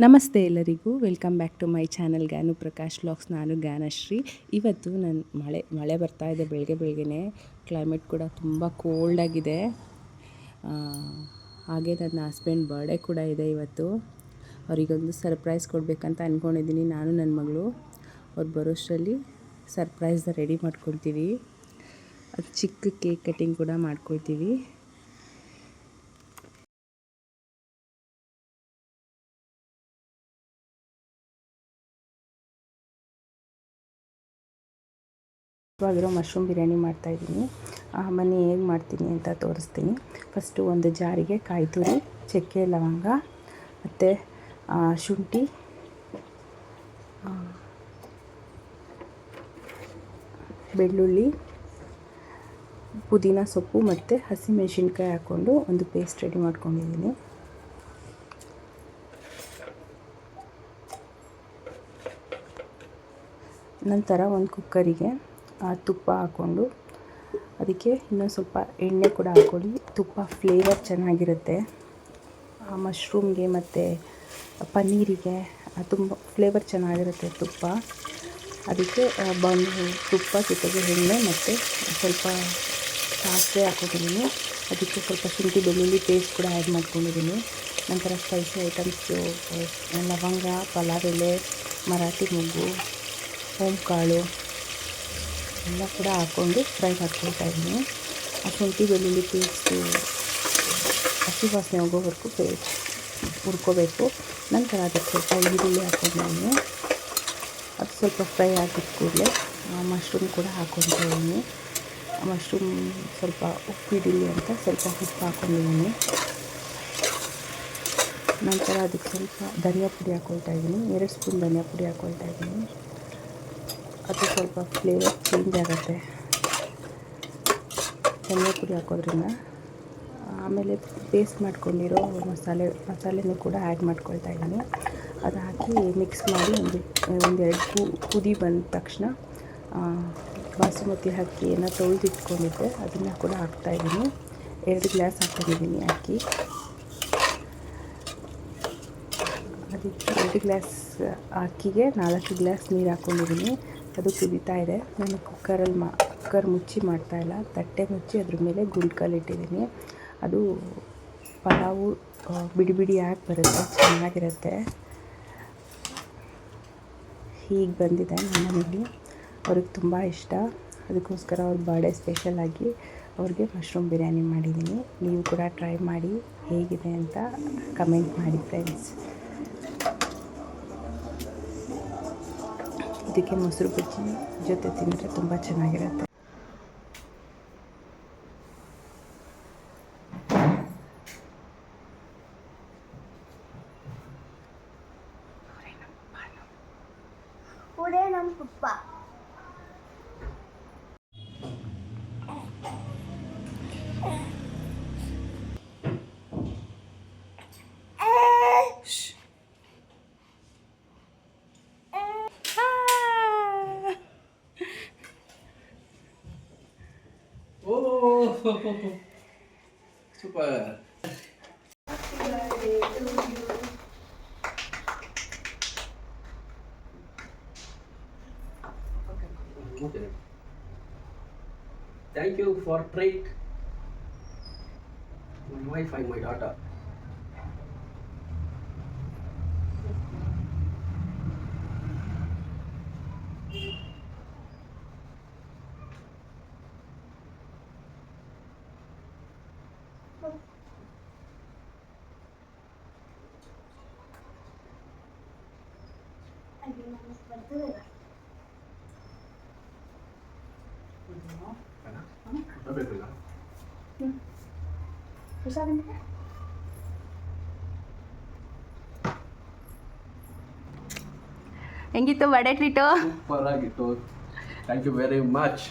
ನಮಸ್ತೆ ಎಲ್ಲರಿಗೂ, welcome back to my channel Ganu Prakash vlogs. ನಾನು ಜ್ಞಾನಶ್ರೀ. ಇವತ್ತು ನಾನು ಮಳೆ ಬರ್ತಾ ಇದೆ. ಬೆಳಗ್ಗೆನೇ ಕ್ಲೈಮೇಟ್ ಕೂಡ ತುಂಬ ಕೋಲ್ಡಾಗಿದೆ. ಹಾಗೆ ನನ್ನ ಹಸ್ಬೆಂಡ್ ಬರ್ಡೇ ಕೂಡ ಇದೆ ಇವತ್ತು. ಅವರಿಗೊಂದು ಸರ್ಪ್ರೈಸ್ ಕೊಡಬೇಕಂತ ಅಂದ್ಕೊಂಡಿದ್ದೀನಿ. ನಾನು ನನ್ನ ಮಗಳು ಅವ್ರು ಬರೋಷ್ಟರಲ್ಲಿ ಸರ್ಪ್ರೈಸ್ನ ರೆಡಿ ಮಾಡ್ಕೊಳ್ತೀವಿ. ಅದು ಚಿಕ್ಕ ಕೇಕ್ ಕಟ್ಟಿಂಗ್ ಕೂಡ ಮಾಡ್ಕೊಳ್ತೀವಿ. ಇವಾಗಿರೋ ಮಶ್ರೂಮ್ ಬಿರಿಯಾನಿ ಮಾಡ್ತಾಯಿದ್ದೀನಿ. ಮನೆ ಹೇಗೆ ಮಾಡ್ತೀನಿ ಅಂತ ತೋರಿಸ್ತೀನಿ. ಫಸ್ಟು ಒಂದು ಜಾರಿಗೆ ಕಾಯಿ ತುರಿ, ಚಕ್ಕೆ, ಲವಂಗ ಮತ್ತು ಶುಂಠಿ, ಬೆಳ್ಳುಳ್ಳಿ, ಪುದೀನ ಸೊಪ್ಪು ಮತ್ತು ಹಸಿಮೆಣಸಿನ್ಕಾಯಿ ಹಾಕ್ಕೊಂಡು ಒಂದು ಪೇಸ್ಟ್ ರೆಡಿ ಮಾಡ್ಕೊಂಡಿದ್ದೀನಿ. ನಂತರ ಒಂದು ಕುಕ್ಕರಿಗೆ ತುಪ್ಪ ಹಾಕ್ಕೊಂಡು ಅದಕ್ಕೆ ಇನ್ನೊಂದು ಸ್ವಲ್ಪ ಎಣ್ಣೆ ಕೂಡ ಹಾಕ್ಕೊಳ್ಳಿ. ತುಪ್ಪ ಫ್ಲೇವರ್ ಚೆನ್ನಾಗಿರುತ್ತೆ. ಮಶ್ರೂಮ್ಗೆ ಮತ್ತು ಪನ್ನೀರಿಗೆ ತುಂಬ ಫ್ಲೇವರ್ ಚೆನ್ನಾಗಿರುತ್ತೆ ತುಪ್ಪ. ಅದಕ್ಕೆ ತುಪ್ಪ ಜೊತೆಗೆ ಎಣ್ಣೆ ಮತ್ತು ಸ್ವಲ್ಪ ಸಾಸಿವೆ ಹಾಕ್ಕೊಂಡಿದ್ದೀನಿ. ಅದಕ್ಕೆ ಸ್ವಲ್ಪ ಶುಂಠಿ ಬೆಳ್ಳುಳ್ಳಿ ಪೇಸ್ಟ್ ಕೂಡ ಆ್ಯಡ್ ಮಾಡ್ಕೊಂಡಿದ್ದೀನಿ. ನಂತರ ಸ್ಪೈಸಿ ಐಟಮ್ಸು ಲವಂಗ, ಪಲಾವ್ ಎಲೆ, ಮರಾಠಿ ಮೊಗ್ಗು, ಓಂಕಾಳು ಎಲ್ಲ ಕೂಡ ಹಾಕ್ಕೊಂಡು ಫ್ರೈ ಮಾಡ್ಕೊಳ್ತಾಯಿದ್ದೀನಿ. ಆ ಶುಂಠಿ ಬೆಳ್ಳುಳ್ಳಿ ಪೇಸ್ಟು ಹಸಿ ವಾಸನೆ ಹೋಗೋವರೆಗೂ ಹುರ್ಕೋಬೇಕು. ನಂತರ ಅದಕ್ಕೆ ಸ್ವಲ್ಪ ಈರುಳ್ಳಿ ಹಾಕ್ಕೊಂಡಿದ್ದೀನಿ. ಅದು ಸ್ವಲ್ಪ ಫ್ರೈ ಆಗಿದ ಕೂಡಲೇ ಮಶ್ರೂಮ್ ಕೂಡ ಹಾಕ್ಕೊಳ್ತಾಯಿದ್ದೀನಿ. ಮಶ್ರೂಮ್ ಸ್ವಲ್ಪ ಉಪ್ಪು ಹಿಡೀಲಿ ಅಂತ ಸ್ವಲ್ಪ ಉಪ್ಪು ಹಾಕ್ಕೊಂಡಿದ್ದೀನಿ. ನಂತರ ಅದಕ್ಕೆ ಸ್ವಲ್ಪ ಧನಿಯಾ ಪುಡಿ ಹಾಕ್ಕೊಳ್ತಾಯಿದ್ದೀನಿ. 2 ಸ್ಪೂನ್ ಧನಿಯಾ ಪುಡಿ ಹಾಕ್ಕೊಳ್ತಾಯಿದ್ದೀನಿ. ಅದು ಸ್ವಲ್ಪ ಫ್ಲೇವರ್ ಚೇಂಜ್ ಆಗುತ್ತೆ ಧನಿಯಾ ಪುಡಿ ಹಾಕೋದ್ರಿಂದ. ಆಮೇಲೆ ಪೇಸ್ಟ್ ಮಾಡ್ಕೊಂಡಿರೋ ಮಸಾಲೆನೂ ಕೂಡ ಆ್ಯಡ್ ಮಾಡ್ಕೊಳ್ತಾ ಇದ್ದೀನಿ. ಅದು ಹಾಕಿ ಮಿಕ್ಸ್ ಮಾಡಿ ಒಂದೆರಡು ಕುದಿ ಬಂದ ತಕ್ಷಣ ಬಾಸುಮತಿ ಅಕ್ಕಿಯನ್ನು ತೊಳೆದಿಟ್ಕೊಂಡಿದ್ದೆ ಅದನ್ನು ಕೂಡ ಹಾಕ್ತಾಯಿದ್ದೀನಿ. 2 ಗ್ಲಾಸ್ ಹಾಕ್ಕೊಂಡಿದ್ದೀನಿ ಅಕ್ಕಿ. ಅದಕ್ಕೆ 2 ಗ್ಲಾಸ್ ಅಕ್ಕಿಗೆ 4 ಗ್ಲಾಸ್ ನೀರು ಹಾಕ್ಕೊಂಡಿದ್ದೀನಿ. ಅದು ಕುದೀತಾ ಇದೆ. ನಾನು ಕುಕ್ಕರ್ ಮುಚ್ಚಿ ಮಾಡ್ತಾಯಿಲ್ಲ, ತಟ್ಟೆ ಮುಚ್ಚಿ ಅದ್ರ ಮೇಲೆ ಗುಂಡ್ಕಲ್ಲಿಟ್ಟಿದ್ದೀನಿ. ಅದು ಪಲಾವು ಬಿಡಿ ಬಿಡಿಯಾಗಿ ಬರುತ್ತೆ, ಚೆನ್ನಾಗಿರುತ್ತೆ. ಹೀಗೆ ಬಂದಿದೆ ನಮ್ಮ ಮನೇಲಿ. ಅವ್ರಿಗೆ ತುಂಬ ಇಷ್ಟ. ಅದಕ್ಕೋಸ್ಕರ ಅವ್ರ ಬರ್ಡೇ ಸ್ಪೆಷಲಾಗಿ ಅವ್ರಿಗೆ ಮಶ್ರೂಮ್ ಬಿರಿಯಾನಿ ಮಾಡಿದ್ದೀನಿ. ನೀವು ಕೂಡ ಟ್ರೈ ಮಾಡಿ, ಹೇಗಿದೆ ಅಂತ ಕಮೆಂಟ್ ಮಾಡಿ ಫ್ರೆಂಡ್ಸ್. ಇದಕ್ಕೆ ಮೊಸರು ಬಜ್ಜಿ ಜೊತೆ ತಿಂದರೆ ತುಂಬ ಚೆನ್ನಾಗಿರುತ್ತೆ. Super. Okay. Thank you for treat my wife and my daughter. ಹೆಂಗಿತ್ತು ಬರ್ಡೇ ಟ್ರೀಟು? ಸೂಪರ್ ಆಗಿತ್ತು. Thank you very much.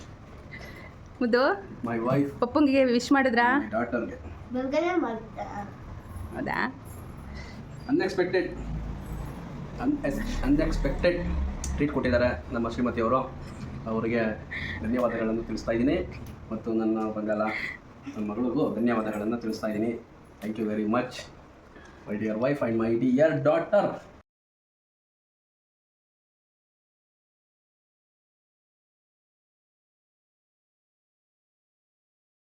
ಮುದ್ದು ಮೈ ವೈಫ್ ಪಪ್ಪಂಗೆ ವಿಶ್ ಮಾಡಿದ್ರಾ? ಡಾಟರ್ಗೆ. ಹೌದಾ? ಅನ್ಎಕ್ಸ್ಪೆಕ್ಟೆಡ್ ಟ್ರೀಟ್ ಕೊಟ್ಟಿದ್ದಾರೆ ನಮ್ಮ ಶ್ರೀಮತಿಯವರು. ಅವರಿಗೆ ಧನ್ಯವಾದಗಳನ್ನು ತಿಳಿಸ್ತಾ ಇದ್ದೀನಿ. ಮತ್ತು ನನ್ನ ನನ್ನ ಮಗಳಿಗೂ ಧನ್ಯವಾದಗಳನ್ನು ತಿಳಿಸ್ತಾ ಇದ್ದೀನಿ. Thank you very much my dear wife and my dear daughter.